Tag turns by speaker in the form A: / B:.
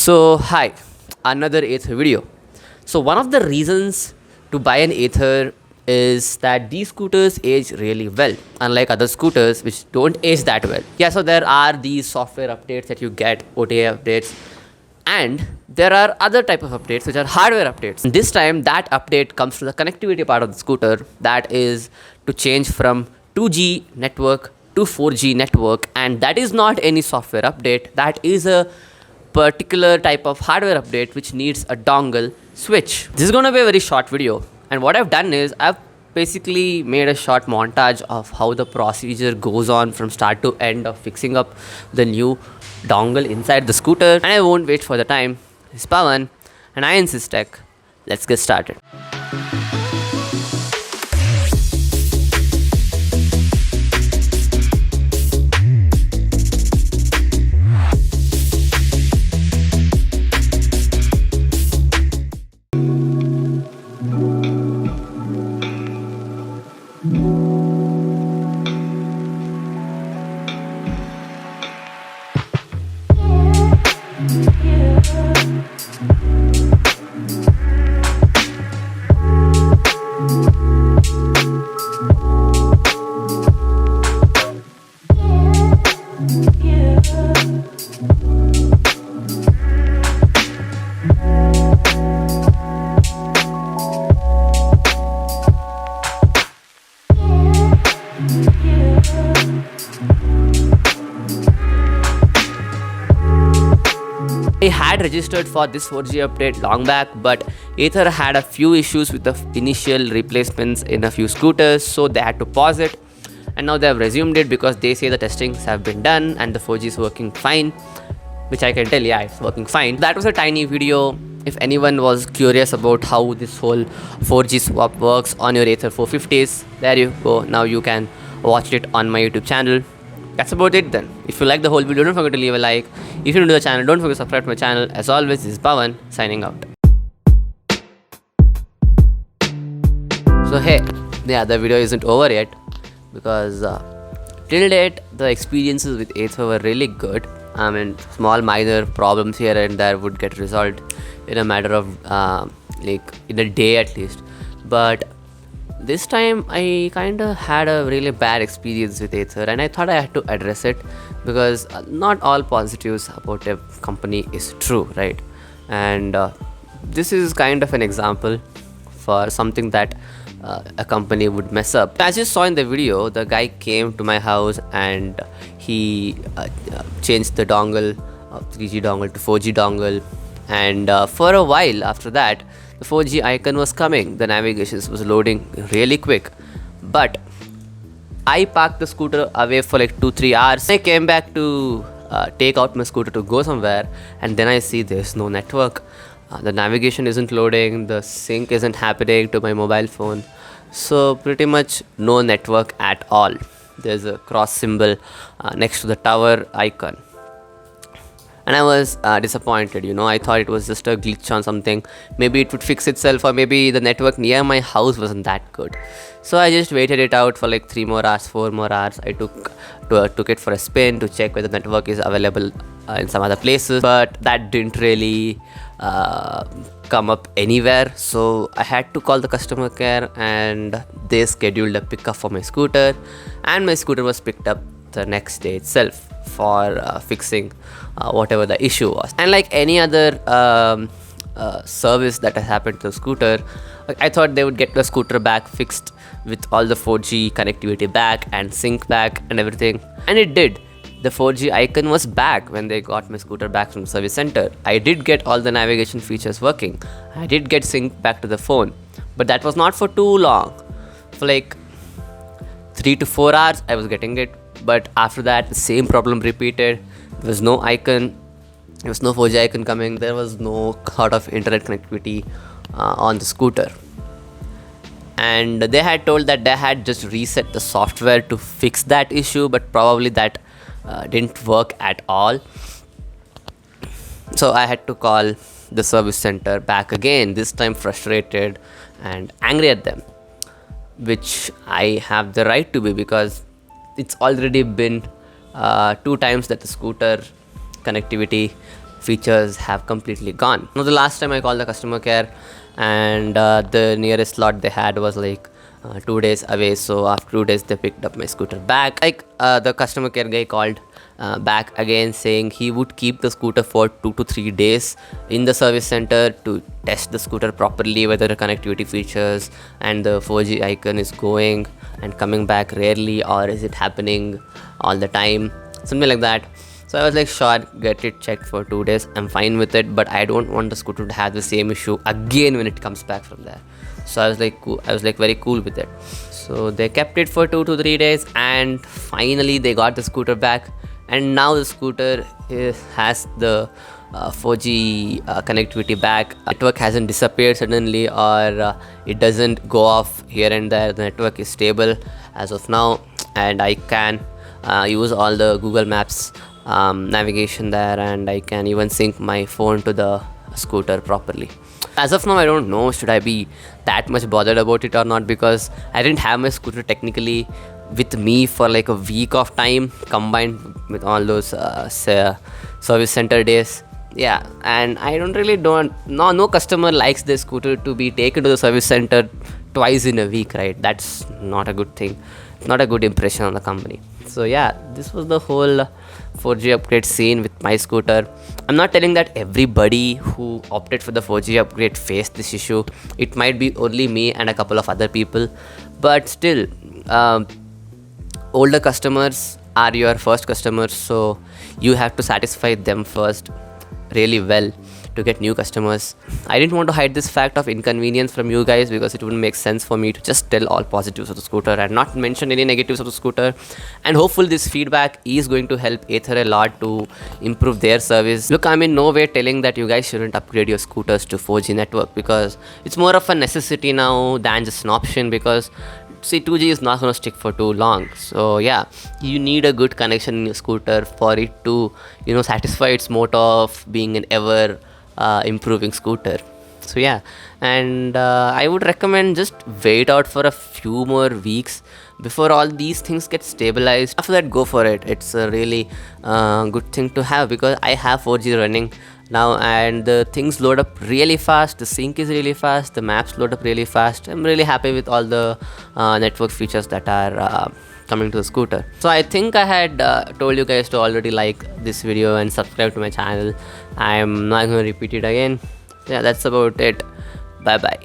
A: So hi, another Aether video. So one of the reasons to buy an Aether is that these scooters age really well, unlike other scooters which don't age that well. Yeah, so there are these software updates that you get, OTA updates, and there are other type of updates which are hardware updates. And this time that update comes to the connectivity part of the scooter, that is to change from 2G network to 4G network, and that is not any software update, that is a particular type of hardware update which needs a dongle switch. This is going to be a very short video, and what I've done is I've basically made a short montage of how the procedure goes on from start to end of fixing up the new dongle inside the scooter. And I won't wait for the time. It's Pawan and INSYS Tech. Let's get started. I had registered for this 4G update long back, but Aether had a few issues with the initial replacements in a few scooters, so they had to pause it, and now they have resumed it because they say the testings have been done and the 4G is working fine, which I can tell, yeah, it's working fine. That was a tiny video. If anyone was curious about how this whole 4G swap works on your Aether 450s, there you go. Now you can watch it on my YouTube channel. That's about it then. If you like the whole video, don't forget to leave a like. If you're new to the channel, don't forget to subscribe to my channel. As always, this is Pawan signing out. So hey, yeah, the video isn't over yet because till date the experiences with Aether were really good. I mean, small minor problems here and there would get resolved in a matter of like in a day at least. But this time I kind of had a really bad experience with Aether, and I thought I had to address it because not all positives about a company is true, right? And this is kind of an example for something that a company would mess up. As you saw in the video, the guy came to my house and he changed the dongle, 3G dongle to 4G dongle, and for a while after that the 4G icon was coming, the navigation was loading really quick, but I parked the scooter away for like 2-3 hours. I came back to take out my scooter to go somewhere, and then I see there's no network. The navigation isn't loading, the sync isn't happening to my mobile phone, so pretty much no network at all. There's a cross symbol next to the tower icon, and I was disappointed. I thought it was just a glitch on something. Maybe it would fix itself, or maybe the network near my house wasn't that good. So I just waited it out for like 3 more hours, 4 more hours. I took it for a spin to check whether the network is available in some other places, but that didn't really come up anywhere. So I had to call the customer care, and they scheduled a pickup for my scooter, and my scooter was picked up the next day itself for fixing whatever the issue was. And like any other service that has happened to the scooter, I thought they would get the scooter back fixed with all the 4G connectivity back and sync back and everything, and it did. The 4G icon was back when they got my scooter back from the service center. I did get all the navigation features working. I did get synced back to the phone, but that was not for too long. For like 3 to 4 hours I was getting it, but after that the same problem repeated. There was no icon, there was no 4G icon coming, there was no sort of internet connectivity on the scooter. And they had told that they had just reset the software to fix that issue, but probably that didn't work at all. So I had to call the service center back again, this time frustrated and angry at them, which I have the right to be, because it's already been 2 times that the scooter connectivity features have completely gone. Now, the last time I called the customer care, and the nearest slot they had was like 2 days away. So after 2 days, they picked up my scooter back. Like the customer care guy called back again, saying he would keep the scooter for 2 to 3 days in the service center to test the scooter properly, whether the connectivity features and the 4G icon is going and coming back rarely, or is it happening all the time, something like that. So I was like, sure, get it checked for 2 days. I'm fine with it, but I don't want the scooter to have the same issue again when it comes back from there. So I was like, very cool with it. So they kept it for 2 to 3 days, and finally they got the scooter back. And now the scooter has the 4G connectivity back. Network hasn't disappeared suddenly, or it doesn't go off here and there. The network is stable as of now, and I can use all the Google Maps navigation there, and I can even sync my phone to the scooter properly. As of now, I don't know should I be that much bothered about it or not, because I didn't have my scooter technically with me for like a week of time, combined with all those service center days. Yeah, and I no customer likes their scooter to be taken to the service center twice in a week, right? That's not a good thing, not a good impression on the company. So yeah, this was the whole 4G upgrade scene with my scooter. I'm not telling that everybody who opted for the 4G upgrade faced this issue. It might be only me and a couple of other people, but still, older customers are your first customers, so you have to satisfy them first really well to get new customers. I didn't want to hide this fact of inconvenience from you guys, because it wouldn't make sense for me to just tell all positives of the scooter and not mention any negatives of the scooter. And hopefully this feedback is going to help Ather a lot to improve their service. Look, I'm in no way telling that you guys shouldn't upgrade your scooters to 4G network, because it's more of a necessity now than just an option, because see, 2G is not going to stick for too long. So yeah, you need a good connection in your scooter for it to, satisfy its motto of being an ever improving scooter. So yeah, and I would recommend just wait out for a few more weeks before all these things get stabilized. After that, go for it. It's a really good thing to have, because I have 4G running now, and the things load up really fast, the sync is really fast, the maps load up really fast. I'm really happy with all the network features that are coming to the scooter. So I think I had told you guys to already like this video and subscribe to my channel. I'm not going to repeat it again. Yeah, that's about it. Bye bye.